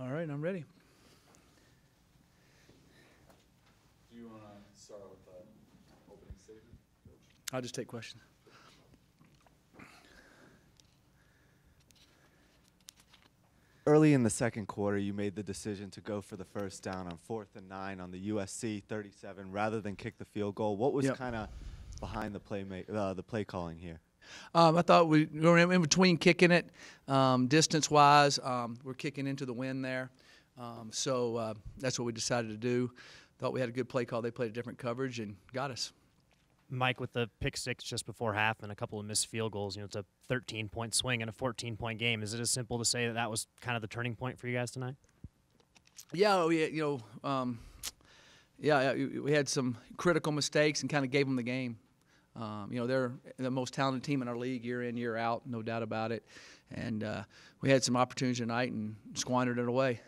All right, I'm ready. Do you want to start with the opening statement, Coach? I'll just take questions. Early in the second quarter, you made the decision to go for the first down on 4th and 9 on the USC 37 rather than kick the field goal. What was kind of behind the play calling here? I thought we were in between kicking it distance-wise. We're kicking into the wind there. So that's what we decided to do. Thought we had a good play call. They played a different coverage and got us. Mike, with the pick six just before half and a couple of missed field goals, it's a 13-point swing in a 14-point game. Is it as simple to say that that was kind of the turning point for you guys tonight? Yeah, we had some critical mistakes and kind of gave them the game. They're the most talented team in our league year in, year out, no doubt about it. And we had some opportunities tonight and squandered it away.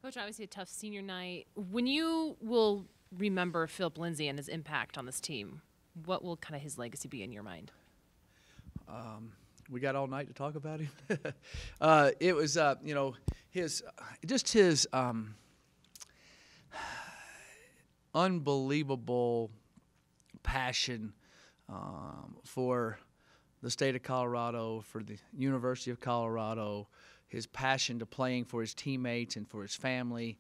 Coach, obviously a tough senior night. When you will remember Phillip Lindsay and his impact on this team, what will kind of his legacy be in your mind? We got all night to talk about him. It was, his unbelievable passion for the state of Colorado, for the University of Colorado, his passion to playing for his teammates and for his family,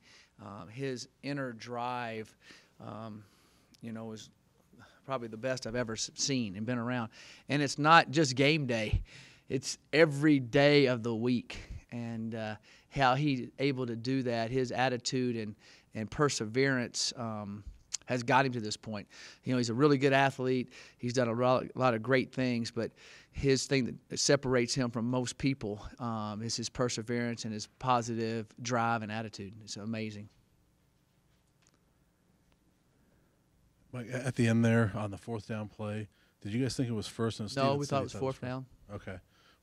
his inner drive, was probably the best I've ever seen and been around. And it's not just game day. It's every day of the week. And how he's able to do that, his attitude and perseverance has got him to this point. He's a really good athlete. He's done a lot of great things, but his thing that separates him from most people is his perseverance and his positive drive and attitude. It's amazing. Mike, at the end there on the 4th down play, did you guys think it was first and No, we thought it was 4th down. Okay.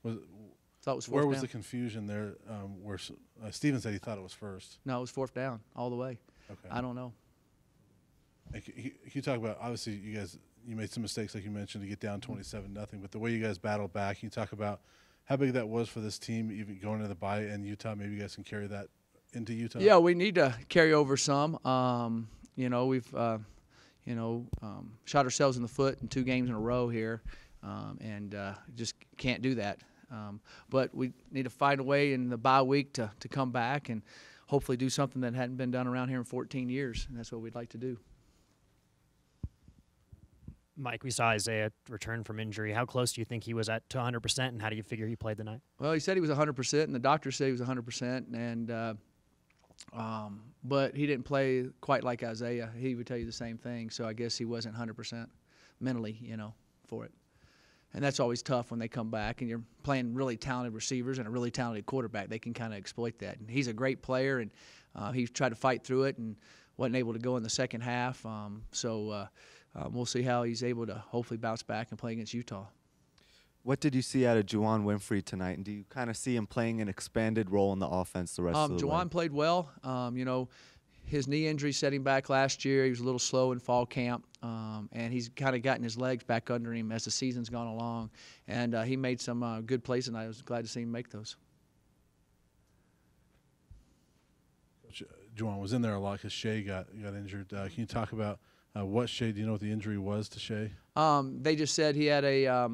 Thought it was 4th where down. was the confusion there? Where Steven said he thought it was first. No, it was 4th down all the way. Okay. I don't know. Can you talk about, obviously you made some mistakes like you mentioned to get down 27-0, but the way you guys battled back, can you talk about how big that was for this team, even going into the bye in Utah? Maybe you guys can carry that into Utah. Yeah, we need to carry over some. We've shot ourselves in the foot in 2 games in a row here, and just can't do that. But we need to find a way in the bye week to come back and hopefully do something that hadn't been done around here in 14 years, and that's what we'd like to do. Mike, we saw Isaiah return from injury. How close do you think he was to 100%, and how do you figure he played the night? Well, he said he was 100%, and the doctor said he was 100%, and but he didn't play quite like Isaiah. He would tell you the same thing, so I guess he wasn't 100% mentally, for it. And that's always tough when they come back and you're playing really talented receivers and a really talented quarterback. They can kind of exploit that. And he's a great player, and he tried to fight through it and wasn't able to go in the second half. We'll see how he's able to hopefully bounce back and play against Utah. What did you see out of Juwan Winfrey tonight, and do you kind of see him playing an expanded role in the offense the rest of the way? Juwan played well. His knee injury set him back last year. He was a little slow in fall camp, and he's kind of gotten his legs back under him as the season's gone along. And he made some good plays, and I was glad to see him make those. Juwan was in there a lot because Shea got injured. Can you talk about what Shea? Do you know what the injury was to Shea? They just said he had a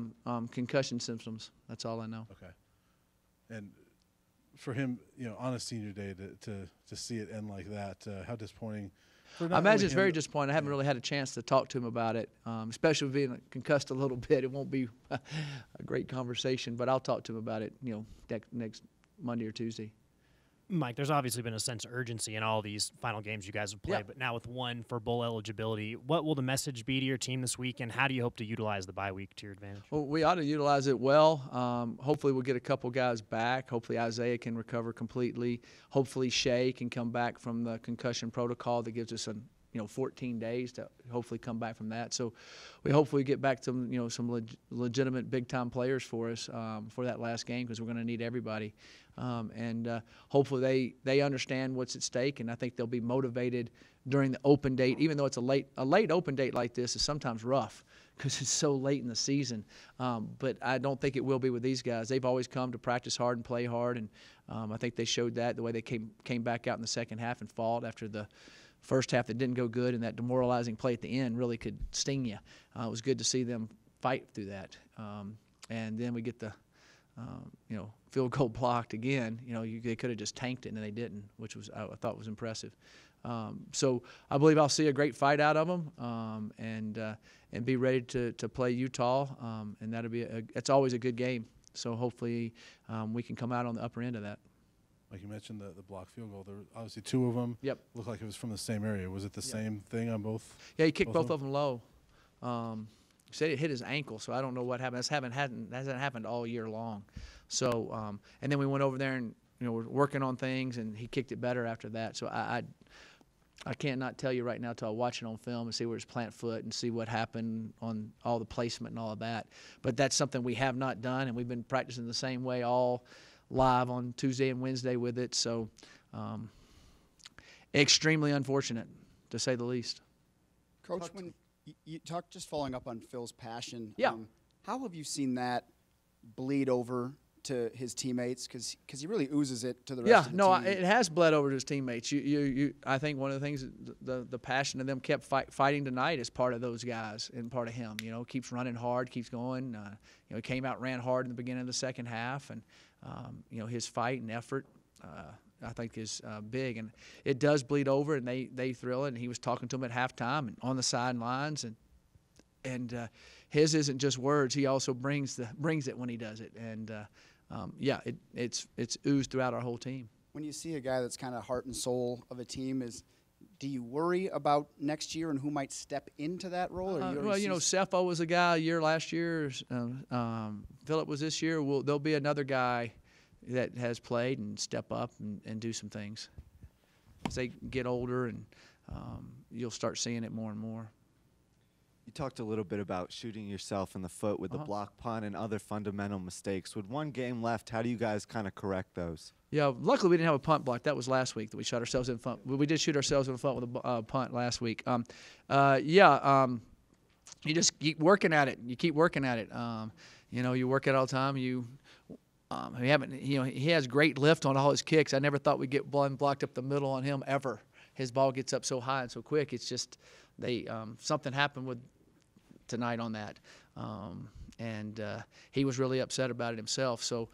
concussion symptoms. That's all I know. Okay. And for him, on a senior day to see it end like that, how disappointing. I imagine it's very disappointing. I haven't really had a chance to talk to him about it, especially with being concussed a little bit. It won't be a great conversation, but I'll talk to him about it, next Monday or Tuesday. Mike, there's obviously been a sense of urgency in all these final games you guys have played, but now with one for bowl eligibility, what will the message be to your team this week, and how do you hope to utilize the bye week to your advantage? Well, we ought to utilize it well. Hopefully we'll get a couple guys back. Hopefully Isaiah can recover completely. Hopefully Shea can come back from the concussion protocol that gives us 14 days to hopefully come back from that. So we hopefully get back to some legitimate big-time players for us for that last game, because we're going to need everybody. And hopefully they understand what's at stake, and I think they'll be motivated during the open date, even though it's a late open date like this is sometimes rough because it's so late in the season. But I don't think it will be with these guys. They've always come to practice hard and play hard, and I think they showed that the way they came back out in the second half and fought after the first half that didn't go good, and that demoralizing play at the end really could sting you. It was good to see them fight through that. And then we get the field goal blocked again. They could have just tanked it, and they didn't, which I thought was impressive. So I believe I'll see a great fight out of them, and be ready to play Utah, and that's always a good game. So hopefully we can come out on the upper end of that. Like you mentioned, the block field goal, there were obviously two of them. Yep. Looked like it was from the same area. Was it the same thing on both? Yeah, he kicked both of them low. He said it hit his ankle, so I don't know what happened. That hasn't happened all year long. So, and then we went over there and we're working on things, and he kicked it better after that. So I can't not tell you right now until I watch it on film and see where his plant foot and see what happened on all the placement and all of that. But that's something we have not done, and we've been practicing the same way all live on Tuesday and Wednesday with it. So extremely unfortunate, to say the least. Coach, when you talk, just following up on Phil's passion, yeah. How have you seen that bleed over to his teammates? Because he really oozes it to the rest of the team. It has bled over to his teammates. I think one of the things, the passion of them kept fighting tonight is part of those guys and part of him. Keeps running hard, keeps going. He came out, ran hard in the beginning of the second half, and his fight and effort, I think, is big, and it does bleed over, and they thrill it. And he was talking to them at halftime and on the sidelines, and his isn't just words. He also brings it when he does it, and it's oozed throughout our whole team. When you see a guy that's kind of heart and soul of a team, do you worry about next year and who might step into that role? Cepho was a guy last year. Phillip was this year. There'll be another guy that has played and step up and do some things. As they get older, and you'll start seeing it more and more. You talked a little bit about shooting yourself in the foot with the block punt and other fundamental mistakes. With one game left, how do you guys kind of correct those? Yeah, luckily we didn't have a punt block. That was last week that we shot ourselves in front. We did shoot ourselves in front with a punt last week. You just keep working at it. You keep working at it. You work it all the time. He has great lift on all his kicks. I never thought we'd get one blocked up the middle on him ever. His ball gets up so high and so quick. It's just something happened with tonight on that, and he was really upset about it himself. So,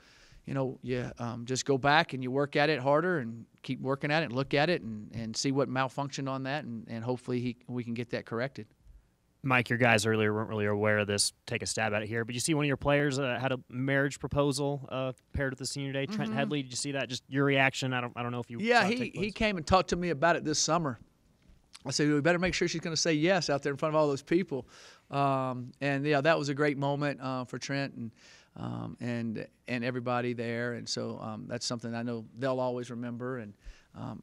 just go back and you work at it harder and keep working at it and look at it and see what malfunctioned on that, and hopefully we can get that corrected. Mike, your guys earlier weren't really aware of this. Take a stab at it here. But you see one of your players had a marriage proposal paired with the senior day. Trent Headley, did you see that? Just your reaction? I don't know if you. Yeah, he came and talked to me about it this summer. I said, we better make sure she's going to say yes out there in front of all those people. That was a great moment for Trent and everybody there. And so that's something I know they'll always remember. And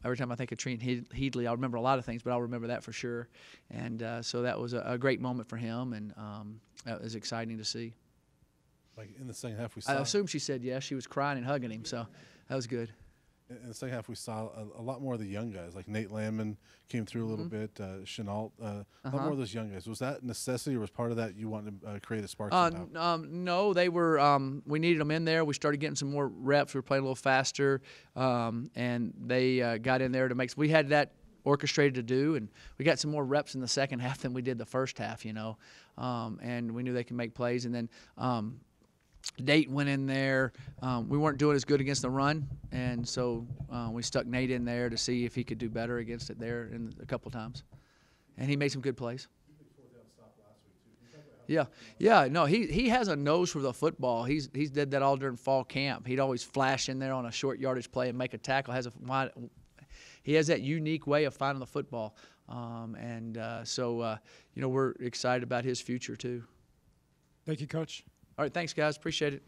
every time I think of Trent Headley, I'll remember a lot of things, but I'll remember that for sure. And so that was a great moment for him, and that was exciting to see. Like in the second half, we saw. I assume she said yes. She was crying and hugging him, so that was good. In the second half, we saw a lot more of the young guys. Like Nate Landman came through a little bit, Chenault, a lot more of those young guys. Was that necessity, or was part of that you wanted to create a spark? No, they were. We needed them in there. We started getting some more reps. We were playing a little faster, and they got in there to make. We had that orchestrated to do, and we got some more reps in the second half than we did the first half. And we knew they could make plays, and then. Nate went in there. We weren't doing as good against the run, and so we stuck Nate in there to see if he could do better against it there a couple times. And he made some good plays. Yeah. No, he has a nose for the football. He's did that all during fall camp. He'd always flash in there on a short yardage play and make a tackle. He has that unique way of finding the football, so we're excited about his future too. Thank you, Coach. All right, thanks, guys. Appreciate it.